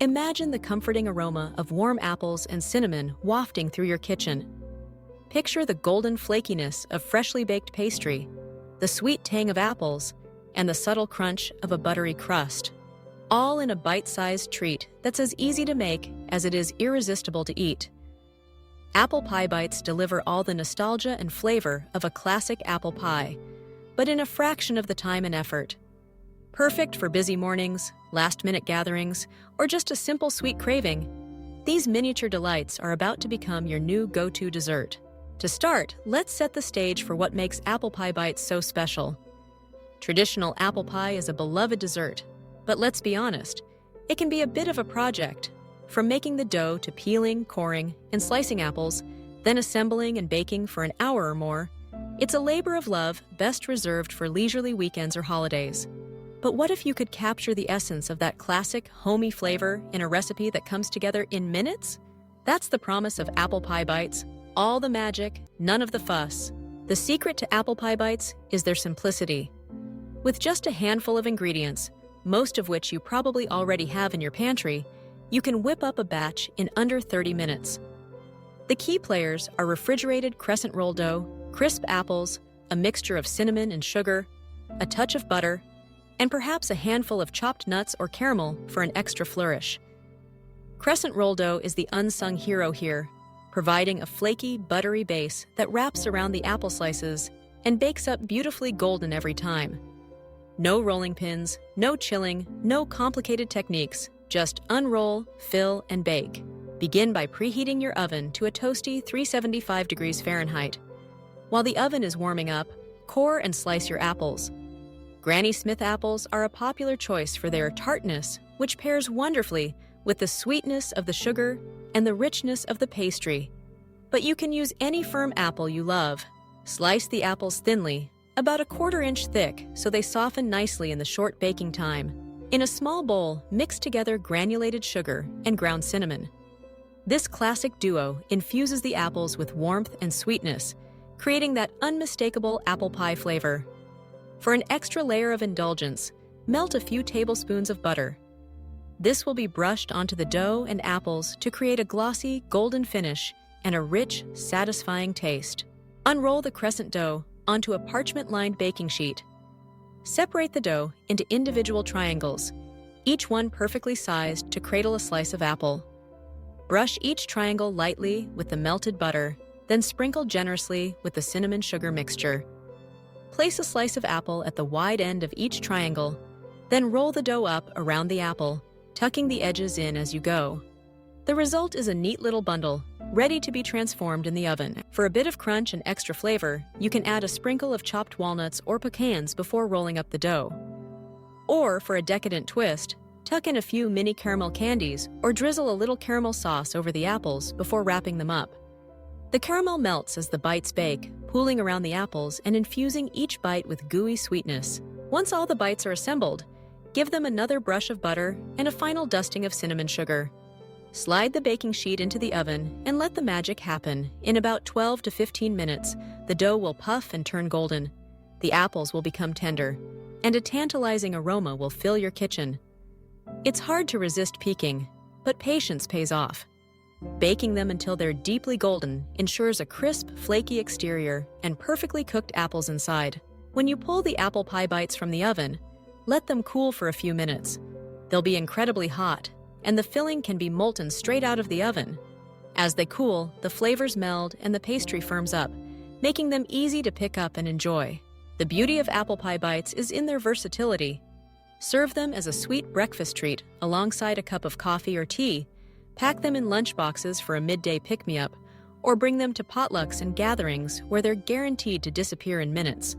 Imagine the comforting aroma of warm apples and cinnamon wafting through your kitchen. Picture the golden flakiness of freshly baked pastry, the sweet tang of apples, and the subtle crunch of a buttery crust, all in a bite-sized treat that's as easy to make as it is irresistible to eat. Apple pie bites deliver all the nostalgia and flavor of a classic apple pie, but in a fraction of the time and effort. Perfect for busy mornings, last-minute gatherings, or just a simple sweet craving, these miniature delights are about to become your new go-to dessert. To start, let's set the stage for what makes apple pie bites so special. Traditional apple pie is a beloved dessert, but let's be honest, it can be a bit of a project. From making the dough to peeling, coring, and slicing apples, then assembling and baking for an hour or more, it's a labor of love best reserved for leisurely weekends or holidays. But what if you could capture the essence of that classic, homey flavor in a recipe that comes together in minutes? That's the promise of apple pie bites. All the magic, none of the fuss. The secret to apple pie bites is their simplicity. With just a handful of ingredients, most of which you probably already have in your pantry, you can whip up a batch in under 30 minutes. The key players are refrigerated crescent roll dough, crisp apples, a mixture of cinnamon and sugar, a touch of butter, and perhaps a handful of chopped nuts or caramel for an extra flourish. Crescent roll dough is the unsung hero here, providing a flaky, buttery base that wraps around the apple slices and bakes up beautifully golden every time. No rolling pins, no chilling, no complicated techniques, just unroll, fill, and bake. Begin by preheating your oven to a toasty 375 degrees Fahrenheit. While the oven is warming up, core and slice your apples. Granny Smith apples are a popular choice for their tartness, which pairs wonderfully with the sweetness of the sugar and the richness of the pastry. But you can use any firm apple you love. Slice the apples thinly, about a 1/4 inch thick, so they soften nicely in the short baking time. In a small bowl, mix together granulated sugar and ground cinnamon. This classic duo infuses the apples with warmth and sweetness, creating that unmistakable apple pie flavor. For an extra layer of indulgence, melt a few tablespoons of butter. This will be brushed onto the dough and apples to create a glossy, golden finish and a rich, satisfying taste. Unroll the crescent dough onto a parchment-lined baking sheet. Separate the dough into individual triangles, each one perfectly sized to cradle a slice of apple. Brush each triangle lightly with the melted butter, then sprinkle generously with the cinnamon sugar mixture. Place a slice of apple at the wide end of each triangle, then roll the dough up around the apple, tucking the edges in as you go. The result is a neat little bundle, ready to be transformed in the oven. For a bit of crunch and extra flavor, you can add a sprinkle of chopped walnuts or pecans before rolling up the dough. Or, for a decadent twist, tuck in a few mini caramel candies or drizzle a little caramel sauce over the apples before wrapping them up. The caramel melts as the bites bake, pooling around the apples and infusing each bite with gooey sweetness. Once all the bites are assembled, give them another brush of butter and a final dusting of cinnamon sugar. Slide the baking sheet into the oven and let the magic happen. In about 12 to 15 minutes, the dough will puff and turn golden. The apples will become tender, and a tantalizing aroma will fill your kitchen. It's hard to resist peeking, but patience pays off. Baking them until they're deeply golden ensures a crisp, flaky exterior and perfectly cooked apples inside. When you pull the apple pie bites from the oven, let them cool for a few minutes. They'll be incredibly hot, and the filling can be molten straight out of the oven. As they cool, the flavors meld and the pastry firms up, making them easy to pick up and enjoy. The beauty of apple pie bites is in their versatility. Serve them as a sweet breakfast treat alongside a cup of coffee or tea, pack them in lunch boxes for a midday pick-me-up, or bring them to potlucks and gatherings where they're guaranteed to disappear in minutes.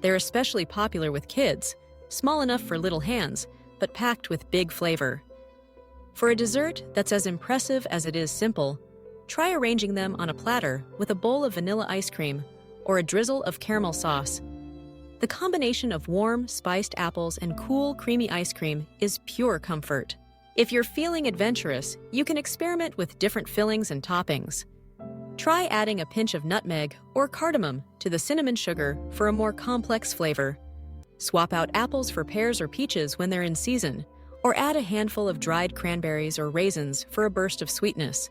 They're especially popular with kids, small enough for little hands, but packed with big flavor. For a dessert that's as impressive as it is simple, try arranging them on a platter with a bowl of vanilla ice cream or a drizzle of caramel sauce. The combination of warm, spiced apples and cool, creamy ice cream is pure comfort. If you're feeling adventurous, you can experiment with different fillings and toppings. Try adding a pinch of nutmeg or cardamom to the cinnamon sugar for a more complex flavor. Swap out apples for pears or peaches when they're in season, or add a handful of dried cranberries or raisins for a burst of sweetness.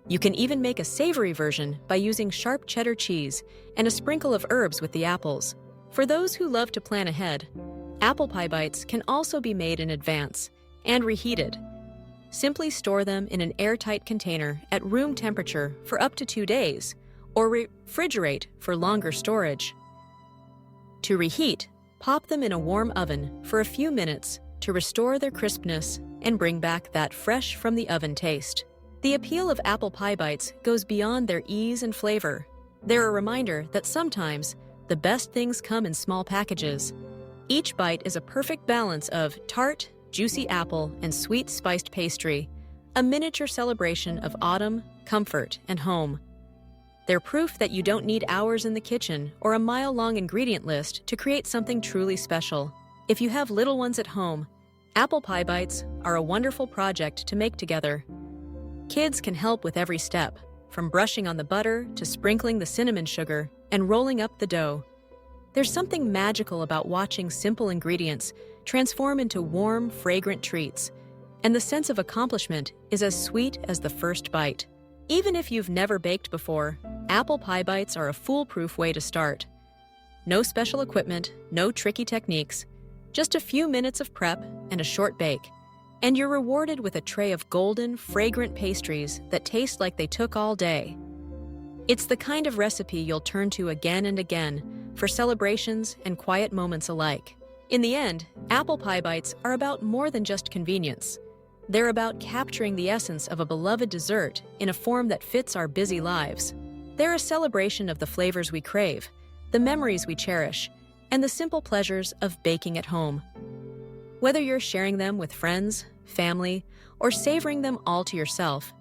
You can even make a savory version by using sharp cheddar cheese and a sprinkle of herbs with the apples. For those who love to plan ahead, apple pie bites can also be made in advance and reheated. Simply store them in an airtight container at room temperature for up to 2 days, or refrigerate for longer storage. To reheat, pop them in a warm oven for a few minutes to restore their crispness and bring back that fresh from the oven taste. The appeal of apple pie bites goes beyond their ease and flavor. They're a reminder that sometimes the best things come in small packages. Each bite is a perfect balance of tart, juicy apple, and sweet spiced pastry, a miniature celebration of autumn, comfort, and home. They're proof that you don't need hours in the kitchen or a mile-long ingredient list to create something truly special. If you have little ones at home, apple pie bites are a wonderful project to make together. Kids can help with every step, from brushing on the butter to sprinkling the cinnamon sugar and rolling up the dough. There's something magical about watching simple ingredients transform into warm, fragrant treats, and the sense of accomplishment is as sweet as the first bite. Even if you've never baked before, apple pie bites are a foolproof way to start. No special equipment, no tricky techniques, just a few minutes of prep and a short bake, and you're rewarded with a tray of golden, fragrant pastries that taste like they took all day. It's the kind of recipe you'll turn to again and again for celebrations and quiet moments alike. In the end, apple pie bites are about more than just convenience. They're about capturing the essence of a beloved dessert in a form that fits our busy lives. They're a celebration of the flavors we crave, the memories we cherish, and the simple pleasures of baking at home. Whether you're sharing them with friends, family, or savoring them all to yourself,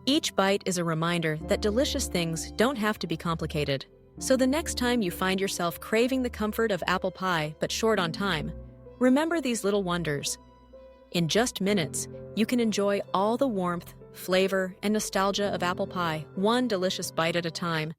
each bite is a reminder that delicious things don't have to be complicated. So the next time you find yourself craving the comfort of apple pie but short on time, remember these little wonders. In just minutes, you can enjoy all the warmth, flavor, and nostalgia of apple pie, one delicious bite at a time.